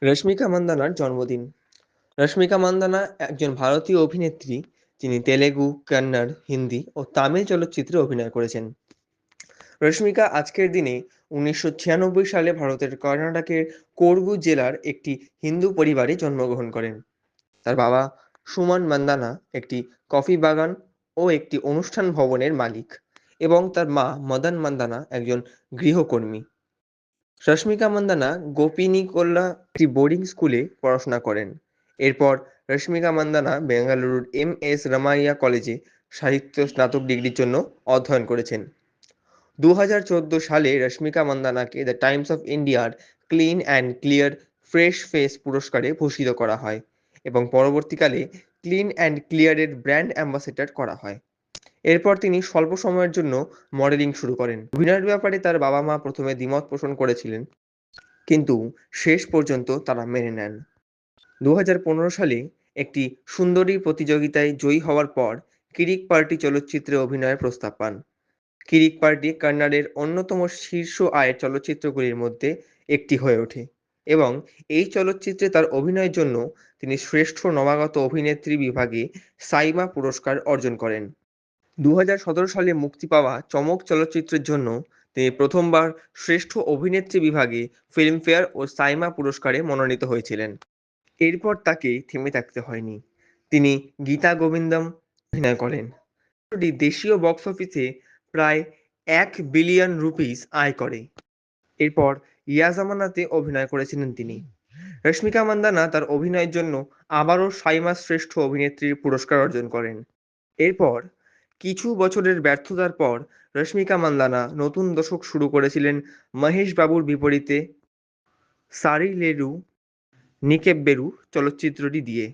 রশ্মিকা মান্দানার জন্মদিন। রশ্মিকা মান্দানা একজন ভারতীয় অভিনেত্রী যিনি তেলেগু, কন্নড়, হিন্দি ও তামিল চলচ্চিত্রে অভিনয় করেছেন। রশ্মিকা আজকের দিনে ১৯৯৬ সালে ভারতের কর্ণাটকের কোডগু জেলার একটি হিন্দু পরিবারে জন্মগ্রহণ করেন। তার বাবা সুমন মান্দানা একটি কফি বাগান ও একটি অনুষ্ঠান ভবনের মালিক এবং তার মা মদন মান্দানা একজন গৃহকর্মী। রশ্মিকা মান্দানা গোপীনিকোলা একটি বোর্ডিং স্কুলে পড়াশোনা করেন। এরপর রশ্মিকা মান্দানা বেঙ্গালুরুর এম.এস. রামাইয়া কলেজে সাহিত্য স্নাতক ডিগ্রির জন্য অধ্যয়ন করেছেন। ২০১৪ সালে রশ্মিকা মান্দানাকে দ্য টাইমস অফ ইন্ডিয়ার clean and clear fresh face পুরস্কারে ভূষিত করা হয় এবং পরবর্তীকালে ক্লিন অ্যান্ড ক্লিয়ারের ব্র্যান্ড অ্যাম্বাসেডর করা হয়। এরপর তিনি স্বল্প সময়ের জন্য মডেলিং শুরু করেন। অভিনয়ের ব্যাপারে তার বাবা-মা প্রথমে দ্বিমত পোষণ করেছিলেন, কিন্তু শেষ পর্যন্ত তারা মেনে নেন। ২০১৫ সালে একটি সুন্দরী প্রতিযোগিতায় জয়ী হওয়ার পর কিরিক পার্টি চলচ্চিত্রে অভিনয়ের প্রস্তাব পান। কিরিক পার্টি কন্নড়ের অন্যতম শীর্ষ আয়ের চলচ্চিত্রগুলির মধ্যে একটি হয়ে ওঠে এবং এই চলচ্চিত্রে তার অভিনয়ের জন্য তিনি শ্রেষ্ঠ নবাগত অভিনেত্রী বিভাগে সাইমা পুরস্কার অর্জন করেন। ২০১৭ সালে মুক্তি পাওয়া চমক চলচ্চিত্রের জন্য তিনি প্রথমবার শ্রেষ্ঠ অভিনেত্রী বিভাগে ফিল্মফেয়ার ও সাইমা পুরস্কারে মনোনীত হয়েছিলেন। এরপর তাকে থেমে থাকতে হয়নি। তিনি গীতা গোবিন্দম অভিনয় করেন। চলচ্চিত্রটি দেশীয় বক্স অফিসে প্রায় ₹১ বিলিয়ন আয় করে। এরপর ইয়া জামানাতে অভিনয় করেছিলেন তিনি। রশ্মিকা মান্দানা তার অভিনয়ের জন্য আবারও সাইমা শ্রেষ্ঠ অভিনেত্রীর পুরস্কার অর্জন করেন। এরপর কিছু বছরের ব্যর্থতার পর রশ্মিকা মান্দানা নতুন দশক শুরু করেছিলেন মহেশ বাবুর বিপরীতে সারিলেরু নিকেব্বেরু চলচ্চিত্রটি দিয়ে,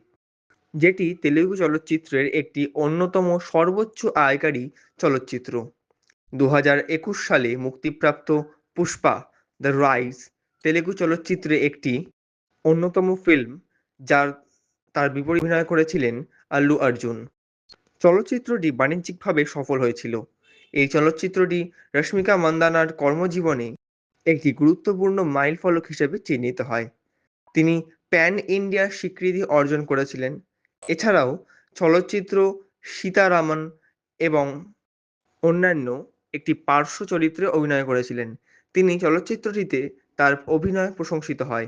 যেটি তেলুগু চলচ্চিত্রের একটি অন্যতম সর্বোচ্চ আয়কারী চলচ্চিত্র। ২০২১ সালে মুক্তিপ্রাপ্ত পুষ্পা দ্য রাইজ তেলুগু চলচ্চিত্রে একটি অন্যতম ফিল্ম, যার তার বিপরীতে অভিনয় করেছিলেন আল্লু অর্জুন। চলচ্চিত্রটি বাণিজ্যিকভাবে সফল হয়েছিল। এই চলচ্চিত্রটি রশ্মিকা মান্দানার কর্মজীবনে একটি গুরুত্বপূর্ণ মাইলফলক হিসেবে চিহ্নিত হয়। তিনি প্যান ইন্ডিয়া স্বীকৃতি অর্জন করেছিলেন। এছাড়াও চলচ্চিত্র সীতারামন এবং অন্যান্য একটি পার্শ্ব চরিত্রে অভিনয় করেছিলেন। তিনি চলচ্চিত্রটিতে তার অভিনয় প্রশংসিত হয়।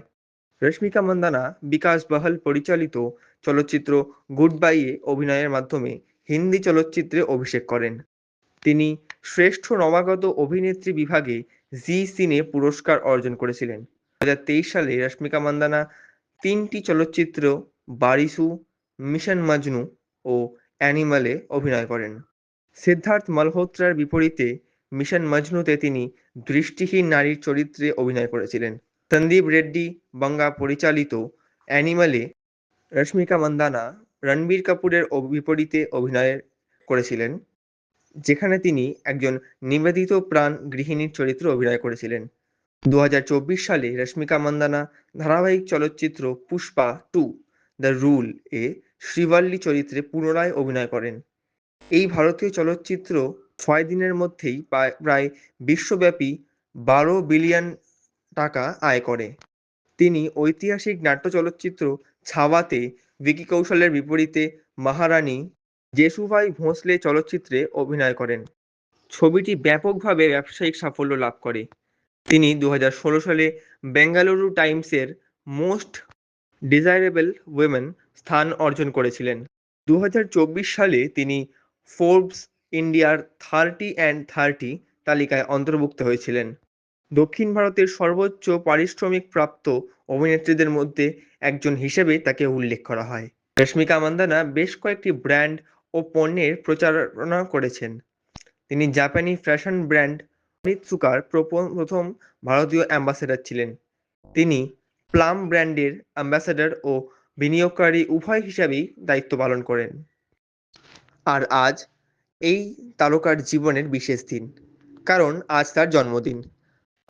রশ্মিকা মান্দানা বিকাশ বাহাল পরিচালিত চলচ্চিত্র গুড বাই-এ অভিনয়ের মাধ্যমে হিন্দি চলচ্চিত্রে অভিষেক করেন। তিনি শ্রেষ্ঠ নবাগত অভিনেত্রী বিভাগে জি সিনে পুরস্কার অর্জন করেছিলেন। ২০২৩ সালে রশ্মিকা মান্দানা তিনটি চলচ্চিত্র বারিসু, মিশন মজনু ও অ্যানিমালে অভিনয় করেন। সিদ্ধার্থ মালহোত্রার বিপরীতে মিশন মজনুতে তিনি দৃষ্টিহীন নারীর চরিত্রে অভিনয় করেছিলেন। সন্দীপ রেড্ডি বাঙ্গা পরিচালিত অ্যানিমালে রশ্মিকা মান্দানা রণবীর কাপুরের বিপরীতে অভিনয় করেছিলেন, যেখানে তিনি একজন নিবেদিত প্রাণ গৃহিণীর চরিত্রে অভিনয় করেছিলেন। ২০২৪ সালে রশ্মিকা মান্দানা ধারাবাহিক চলচ্চিত্র পুষ্পা টু দ্য রুল এ শ্রীবল্লী চরিত্রে পুনরায় অভিনয় করেন। এই ভারতীয় চলচ্চিত্র ৬ দিনের মধ্যেই প্রায় বিশ্বব্যাপী $১২ বিলিয়ন আয় করে। তিনি ঐতিহাসিক নাট্য চলচ্চিত্র ছাওয়াতে ভিকি কৌশলের বিপরীতে মহারানী জেশুভাই ভোঁসলে চলচ্চিত্রে অভিনয় করেন। ছবিটি ব্যাপকভাবে ব্যবসায়িক সাফল্য লাভ করে। তিনি ২০১৬ সালে বেঙ্গালুরু টাইমসের মোস্ট ডিজাইরেবল উইমেন স্থান অর্জন করেছিলেন। ২০২৪ সালে তিনি ফোর্বস ইন্ডিয়ার 30 অ্যান্ড 30 তালিকায় অন্তর্ভুক্ত হয়েছিলেন। দক্ষিণ ভারতের সর্বোচ্চ পারিশ্রমিক প্রাপ্ত অভিনেত্রীদের মধ্যে একজন হিসেবে তাকে উল্লেখ করা হয়। রশ্মিকা মান্দানা বেশ কয়েকটি ব্র্যান্ড ও পণ্যের প্রচারণা করেছেন। তিনি জাপানি ফ্যাশন ব্র্যান্ড অনিৎসুকার প্রথম ভারতীয় অ্যাম্বাসেডর ছিলেন। তিনি প্লাম ব্র্যান্ডের অ্যাম্বাসেডর ও বিনিয়োগকারী উভয় হিসাবেই দায়িত্ব পালন করেন। আর আজ এই তারকার জীবনের বিশেষ দিন, কারণ আজ তার জন্মদিন।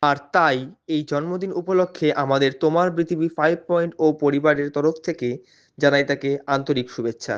আর তাই এই জন্মদিন উপলক্ষে আমাদের তোমার পৃথিবী 5.0 পরিবারের তরফ থেকে জানাই তাকে আন্তরিক শুভেচ্ছা।